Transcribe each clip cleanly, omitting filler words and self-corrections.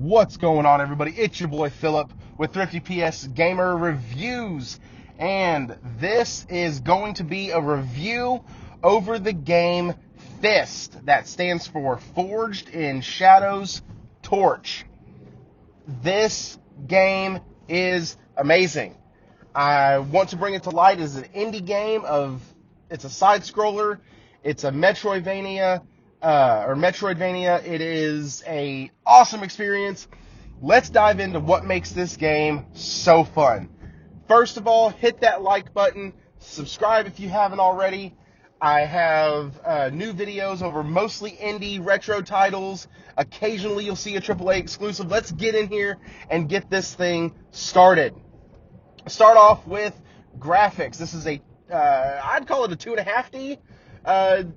What's going on, everybody? It's your boy Philip with Thrifty PS Gamer Reviews, and this is going to be a review over the game F.I.S.T. That stands for Forged in Shadows Torch. This game is amazing. I want to bring it to light as an indie game it's a side scroller, it's a Metroidvania. It is a awesome experience. Let's dive into what makes this game so fun. First of all, hit that like button, subscribe if you haven't already. I have new videos over mostly indie retro titles. Occasionally you'll see a AAA exclusive. Let's get in here and get this thing started. Start off with graphics. This is I'd call it a 2.5D.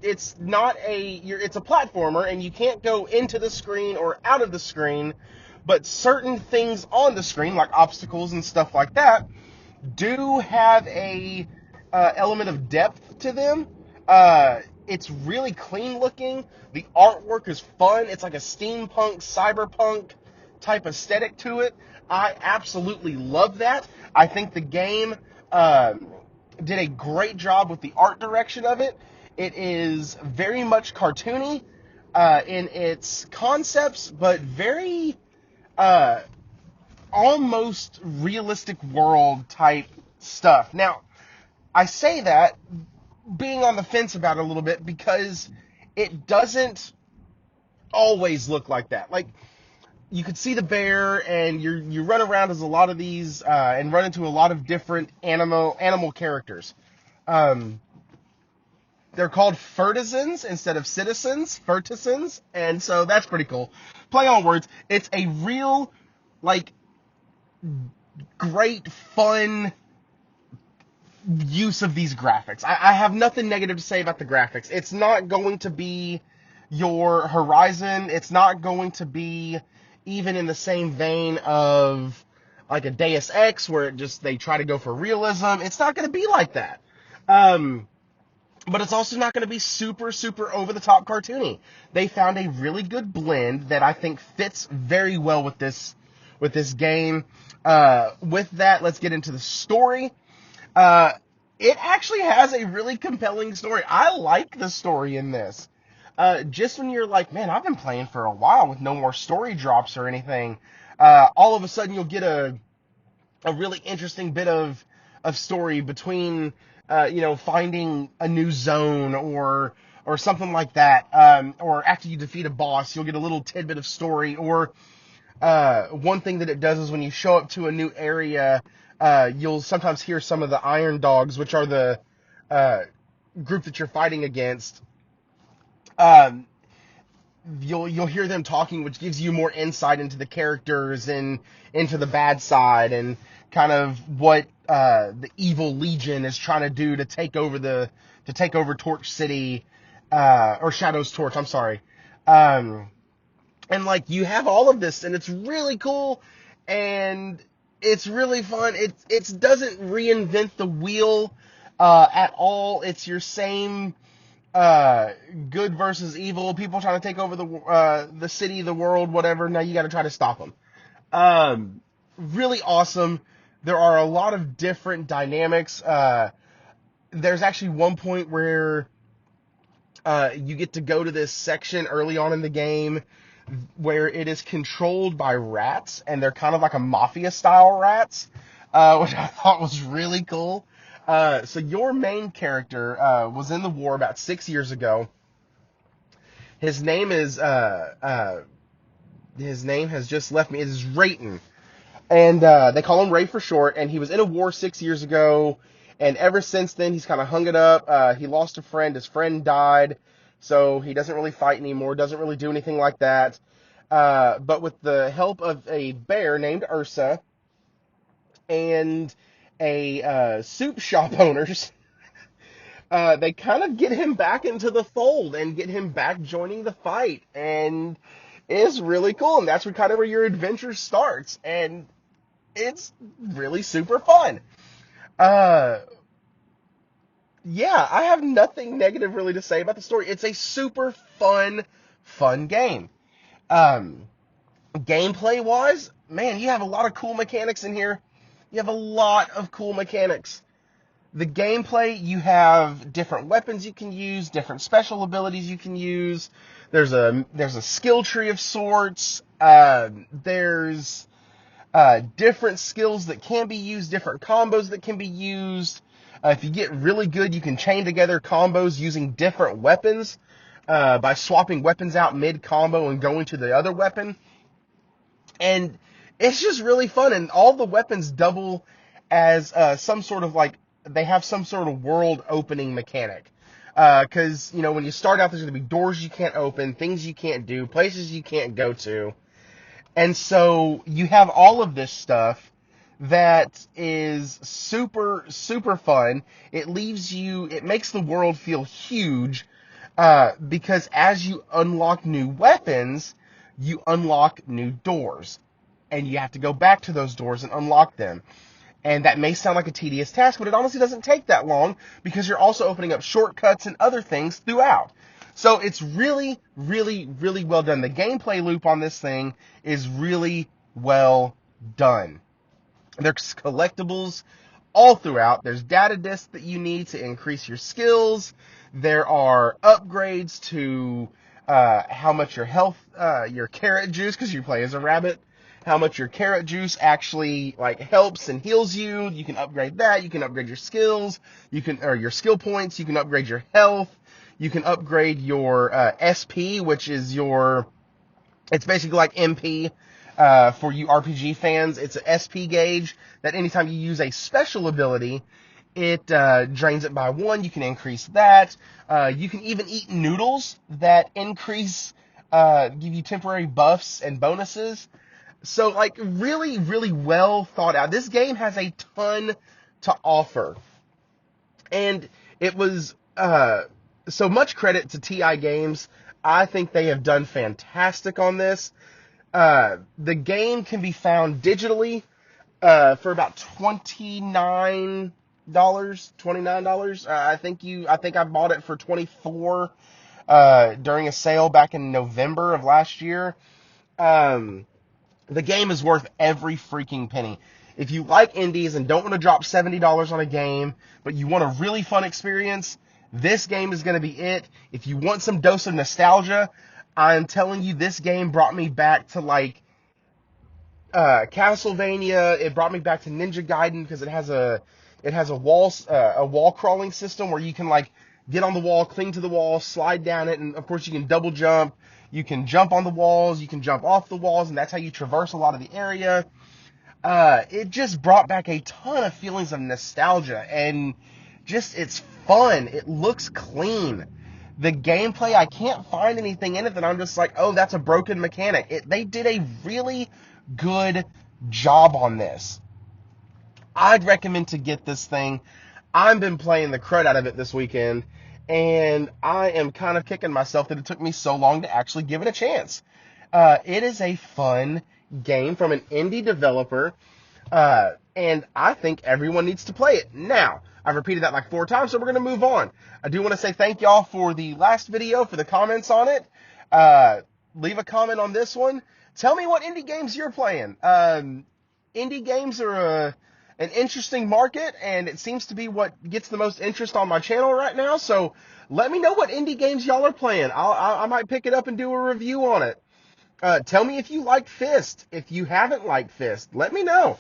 It's not it's a platformer, and you can't go into the screen or out of the screen, but certain things on the screen, like obstacles and stuff like that, do have a element of depth to them. It's really clean looking. The artwork is fun. It's like a steampunk, cyberpunk type aesthetic to it. I absolutely love that. I think the game did a great job with the art direction of it. It is very much cartoony in its concepts, but very almost realistic world type stuff. Now, I say that being on the fence about it a little bit because it doesn't always look like that. Like, you could see the bear, and you run around as a lot of these, and run into a lot of different animal characters. They're called Furtisans instead of citizens, Furtisans, and so that's pretty cool. Play on words. It's a real, like, great, fun use of these graphics. I have nothing negative to say about the graphics. It's not going to be your Horizon. It's not going to be even in the same vein of like a Deus Ex, where they try to go for realism. It's not going to be like that. But it's also not going to be super, super over-the-top cartoony. They found a really good blend that I think fits very well with this game. With that, let's get into the story. It actually has a really compelling story. I like the story in this. Just when you're like, man, I've been playing for a while with no more story drops or anything, all of a sudden you'll get a really interesting bit of story between, finding a new zone or something like that. Or after you defeat a boss, you'll get a little tidbit of story. Or one thing that it does is when you show up to a new area, you'll sometimes hear some of the Iron Dogs, which are the group that you're fighting against. You'll hear them talking, which gives you more insight into the characters and into the bad side and kind of what the evil Legion is trying to do to take over Torch City, or Shadows Torch. I'm sorry. And like, you have all of this, and it's really cool, and it's really fun. It doesn't reinvent the wheel at all. It's your same good versus evil, people trying to take over the city, the world, whatever. Now you got to try to stop them. Really awesome. There are a lot of different dynamics. There's actually one point where you get to go to this section early on in the game where it is controlled by rats, and they're kind of like a mafia-style rats, which I thought was really cool. So your main character was in the war about 6 years ago. His name has just left me. It is Rayton, and they call him Ray for short. And he was in a war 6 years ago, and ever since then he's kind of hung it up. He lost a friend. His friend died, so he doesn't really fight anymore. Doesn't really do anything like that. But with the help of a bear named Ursa and a soup shop owners, they kind of get him back into the fold and get him back joining the fight, and it's really cool. And that's where your adventure starts, and it's really super fun. Yeah, I have nothing negative really to say about the story. It's a super fun game. Gameplay wise, man, you have a lot of cool mechanics in here. You have a lot of cool mechanics. The gameplay, you have different weapons you can use, different special abilities you can use. There's a skill tree of sorts. There's different skills that can be used, different combos that can be used. If you get really good, you can chain together combos using different weapons by swapping weapons out mid-combo and going to the other weapon. And it's just really fun, and all the weapons double as some sort of like, they have some sort of world opening mechanic. Because, when you start out, there's going to be doors you can't open, things you can't do, places you can't go to. And so you have all of this stuff that is super, super fun. It makes the world feel huge, because as you unlock new weapons, you unlock new doors. And you have to go back to those doors and unlock them. And that may sound like a tedious task, but it honestly doesn't take that long because you're also opening up shortcuts and other things throughout. So it's really, really, really well done. The gameplay loop on this thing is really well done. There's collectibles all throughout. There's data discs that you need to increase your skills. There are upgrades to how much your health, your carrot juice, because you play as a rabbit, how much your carrot juice actually helps and heals you. You can upgrade that. You can upgrade your skills. Or your skill points. You can upgrade your health. You can upgrade your SP, which is it's basically like MP. For you RPG fans, it's an SP gauge that anytime you use a special ability, it drains it by 1. You can increase that. You can even eat noodles that increase, give you temporary buffs and bonuses. So, really, really well thought out. This game has a ton to offer. And it was, so much credit to TI Games. I think they have done fantastic on this. The game can be found digitally for about $29. I think I bought it for $24 during a sale back in November of last year. The game is worth every freaking penny. If you like indies and don't want to drop $70 on a game, but you want a really fun experience, this game is going to be it. If you want some dose of nostalgia, I'm telling you, this game brought me back to Castlevania. It brought me back to Ninja Gaiden because it has a wall crawling system where you can get on the wall, cling to the wall, slide down it, and of course you can double jump. You can jump on the walls, you can jump off the walls, and that's how you traverse a lot of the area. It just brought back a ton of feelings of nostalgia, and it's fun. It looks clean. The gameplay, I can't find anything in it that I'm just like, oh, that's a broken mechanic. They did a really good job on this. I'd recommend to get this thing. I've been playing the crud out of it this weekend, and I am kind of kicking myself that it took me so long to actually give it a chance. It is a fun game from an indie developer, and I think everyone needs to play it. Now, I've repeated that 4 times, so we're going to move on. I do want to say thank y'all for the last video, for the comments on it. Leave a comment on this one. Tell me what indie games you're playing. Indie games are an interesting market, and it seems to be what gets the most interest on my channel right now. So let me know what indie games y'all are playing. I might pick it up and do a review on it. Tell me if you liked F.I.S.T. If you haven't liked F.I.S.T., let me know.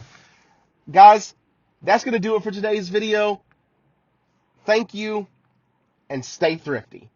Guys, that's going to do it for today's video. Thank you, and stay thrifty.